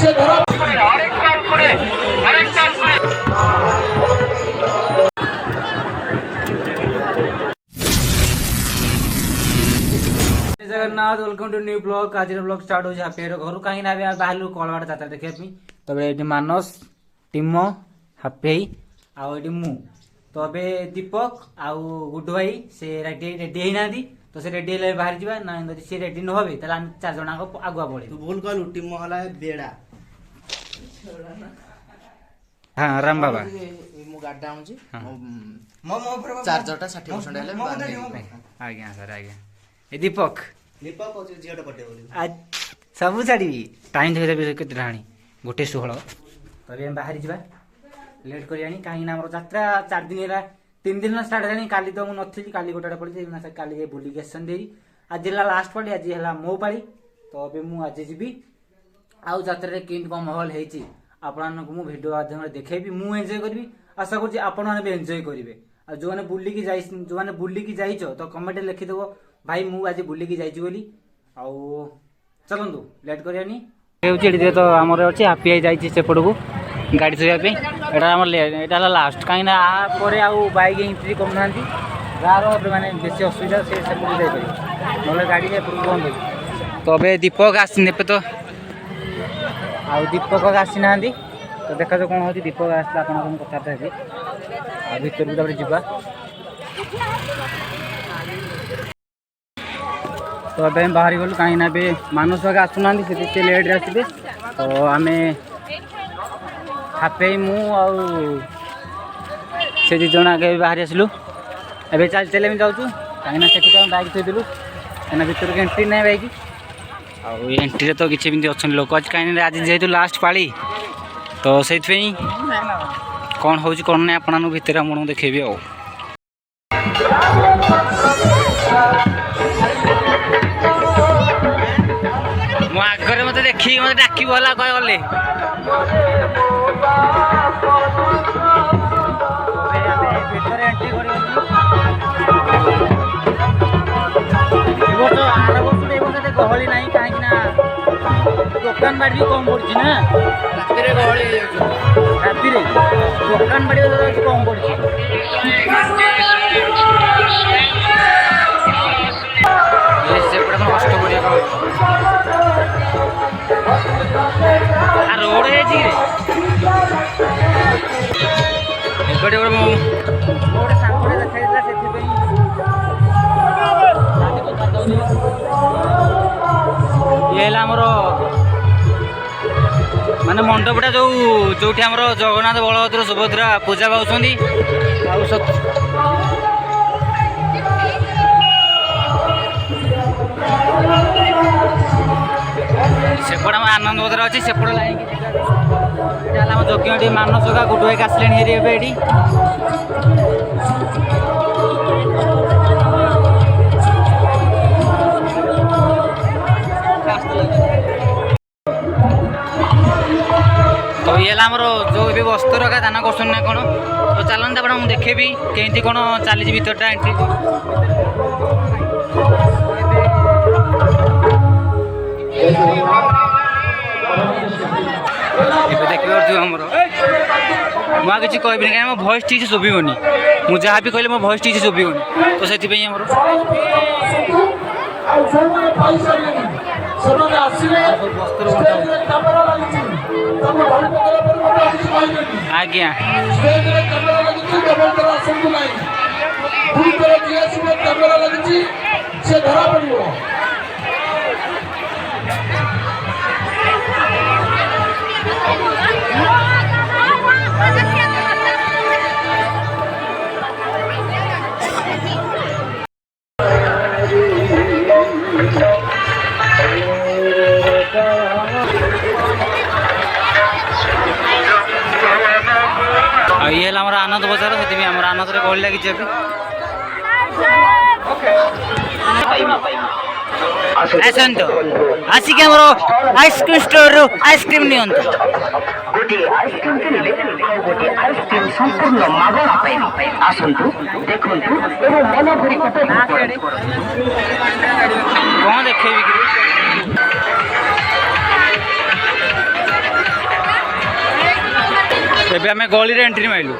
Jagannath welcome to new blog. आज blog start हो घर कहीं बाहर कलवाड़ जात्रा देखा तबे मानस टीम हाफे आई मु तो अबे दीपक आउ गुड्डू भाई से रेडी होना तो से रेडी है बाहर जावा ना सी रेडी न हे ताले हम 4 जन आगुआ पड़े। तू भूल कहलु टीम हला बेड़ा हाँ राम बाबा मु गाडा आउची मो चार्जरटा 60% हेले आज्ञा सर आज्ञा ए दीपक दीपक होची जियोटा पटे बोली आज सब छाड़ी टाइम देखते केते राणी 1:16 तबे हम बाहर जावा लेट करी आनी कहीं ना यात्रा 4 दिन है 3 दिन स्टार्ट है काली तो मुझे नथी काली गोटा पड़ी काली जाए बुलिक आसन दे आज है लास्ट पाली आज है मो पाली तो अभी मुझे जी आउ यात्रा केमती कौन माहौल होती आपको मुझे भिडियो माध्यम देखेबी मुझे एंजॉय करी आशा करुँच आपण मैंने भी एंजॉय करेंगे और जो मैंने बुलिकी जाइछ तो कमेंट लिखिदेव भाई मुझे आज बुलिकी जाइछि बोली आउ चलतु लेट करानी तो आमर अच्छे हापी आई जाइए सेपट को गाड़ी थोड़ा यहाँ लास्ट कहीं बैक एंट्री करना गाँव मैंने बेस असुविधा से जापर ना गाड़ी बंद हो तो अबे दीपक आसने तो आउ दीपक आसी ना तो देखा कौन हो दीपक आसला कथा है भर को जावा तो अब बाहरी गलु कहीं ना मानस आगे आसुना से लेट आसबे तो आम हापे मु से 2 जन आगे बाहरी आसलु एवं चल चल जाऊँ कहीं से बैग थोदेलु कहीं भर को एंट्री ना बैक आउ एंट्री तो किसी अच्छा लोक अच्छे कहीं आज जेहतु लास्ट पाली तो से कौन हो कौन ना आपण भितर मुझे देखेबी आ मो आगे मत देखी मत डाक गला कह गले गहली ना कहीं दुकान बाड़ी भी कम पड़ी ना राति दुकान बाड़ी कम पड़ी कष्ट रोड है गोटे गोटे सांगे देखा ये आमर माने मंडपटा जो आम जगन्नाथ बलभद्र सुभद्रा पूजा पाँच सेपट आम आनंद बजार अच्छी सेपट लाइन आम यज्ञ मानसका गुड्डू भाई आसले ये तो ये आमर जो भी वस्तु रखा दान कर ना कौन तो चलते आप मुझे देखेबी कमी कौन चली भरटा एंट्री देखिए मुझे किसी कहबी कहीं मो भॉइस ठीक से शुभनी मुझे जहाँ भी कहले मो भॉइस ठीक से शुभनी तो से आज्ञा ये आमर आनंद बजार से आम आनंद गहली लगी आसतु आसिक आइसक्रीम स्टोर रु आइसक्रीम नि गोटे आइसक्रीम किनिले गोटे आइसक्रीम संपूर्ण मागणा पाइबे आसंतु देखंतु एवं मन भरि कते कोन देखेबी कि ଏବେ ଆମେ ଗଳିରେ ଏଣ୍ଟ୍ରି ମାରିଲୁ।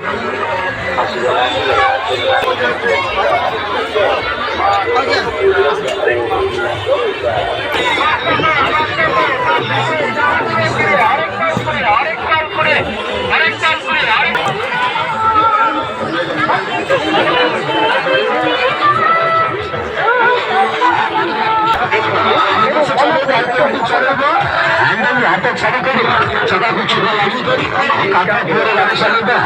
ହାତ ଛାଡ଼ି କରି ଚକାକୁ ଛୁରା ଲାଗି କରି କାଟା ଧୀରେ ଗାଡ଼ି ଚାଲିବା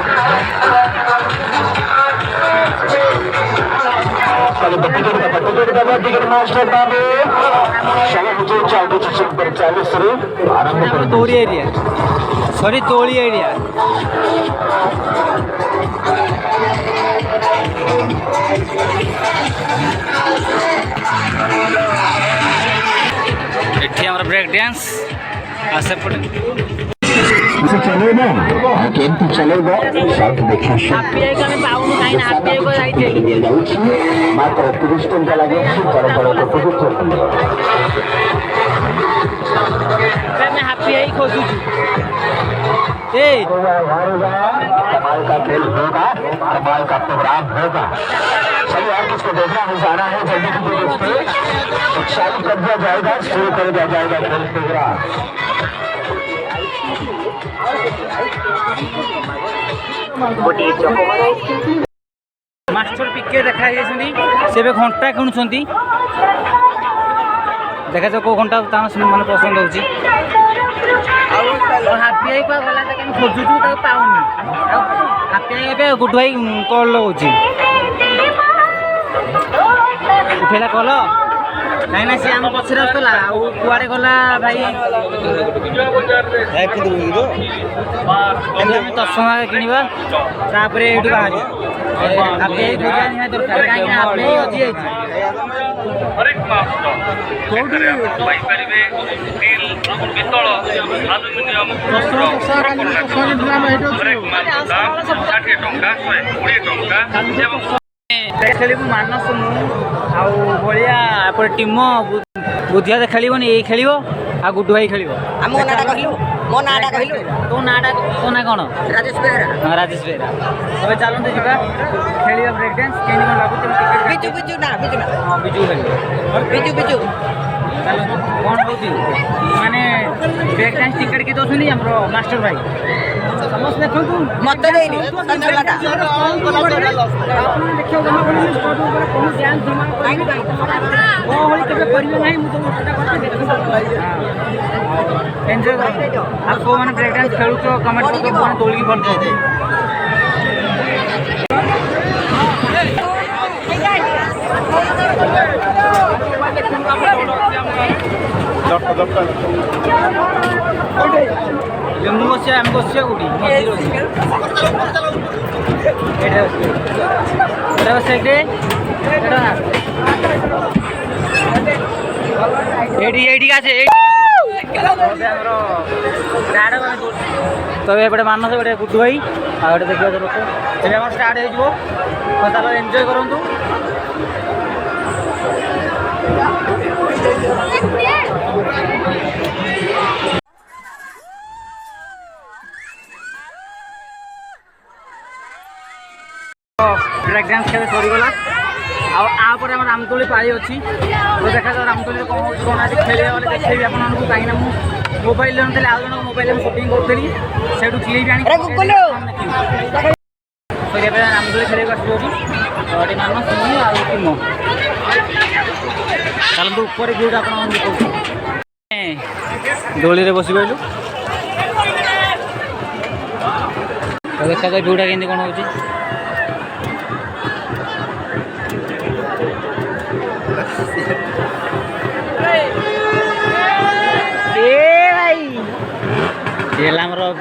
तोड़ी एरिया सॉरी तोड़ी एरिया एठी हमर ब्रेक डांस आसे पड़े चलेगा केमती चलेगा सब देखिए हापी कने पाउनु काई ना हापी को जाइते दिया जाउछि मात्र 30 टका लागे परंपरा को मैं हापी आई खोजू ए कमाल का खेल होगा कमाल का प्रोग्राम होगा चलिए यार किसको देखना है जाना है जल्दी से चालू कर दिया जाएगा शुरू कर दिया जाएगा खेल प्रोग्राम मास्टर पिके देखा से घंटा किणुंट देखा जाओ कौ घंटा मैंने पसंद होची हापी आई गला खोजुचु पाऊनी हापी आई गुड भाई कल लगाऊँ उठेला कल नहीं ना सी आम पचर आसला कुआड़े गला भाई चषमा किणवा तापर ये बाहर हापी आई निहाती दरकार कहीं हापी आई हजि खेल मानस मुझिया टीम बुधिया खेलनी ये खेल आ गुड्डू भाई खेल मो नाटा कहलु तो नाटा तो ना कौन राजेश बेहरा राजेश बेहरा तबे चलते जा खेल ब्रेक डांस कहीं कौन लगुच बिजू बिजू ना हाँ बिजू खेल बिजू बिजू कौन हो माने ब्रेक डांस टिकेट के दौरान आम मास्टर भाई समस्त देखो मत देनी संचलाटा एंजॉय करो आपको मैंने ब्रेक डांस खेलु तो कमेंट करो मैंने तोली कर दे जम्मू बस आम बस कोटी तब एपटे मानस गोटे गुड्डू भाई आगे देखा लोक तेज आम स्टार्ट हो एंजॉय करूँ ब्रेक डांस खेल सरीगला आपर आम रामदोली पाई अच्छी तो देखा जाओ रामदोली कौन हो कौन आज खेल देखी आपको कहीं मोबाइल आउ जन मोबाइल सुटिंग करी से क्लिप आनी रामदोली खेल आसुच्छी मानस मुझे टीम चलते ऊपर व्यूटा आप दोली बस पाइलु तो देखा जाए व्यूटा केमती कौन हो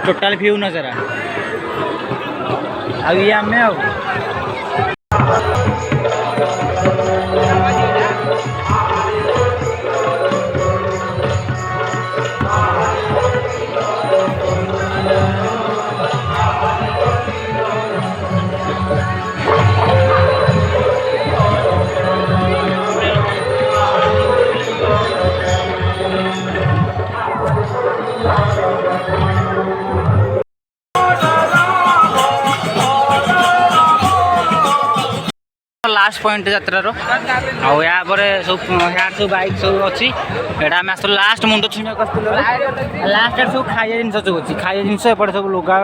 टोटाल व्यू नजर आगे आम लास्ट पॉइंट यात्रार आउ या सब यार सब बाइक सब अच्छी एटा आम आस लास्ट मुंड छुआ लास्ट सब खाया जिन सब अच्छी खाया जिन एपटे सब लुगा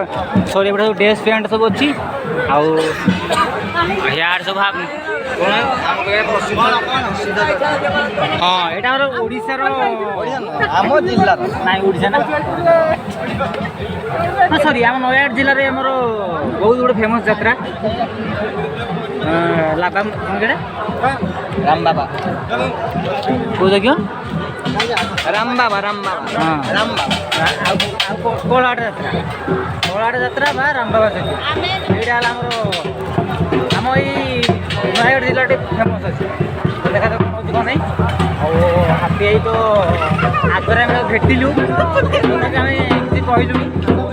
सॉरी एपटे सब ड्रेस पैंट सब अच्छी आउ यार सब हाँ यहाँ ओडार आम जिल्ला ना ओडा ना सरी आम नयागढ़ जिले में आमर बहुत गुड़े फेमस यात्रा लाभा कौन राम बाबा कौ जगह राम बाबा राम बाबा हाँ राम बाबा कोलाहाट यात्रा बा राम बाबा जगह यहाँ आम ये नयागढ़ जिला फेमस अच्छे देखा कौन कौन नहीं हाथी आई तो आगे आम भेटिलु आम किसी कहलु कौन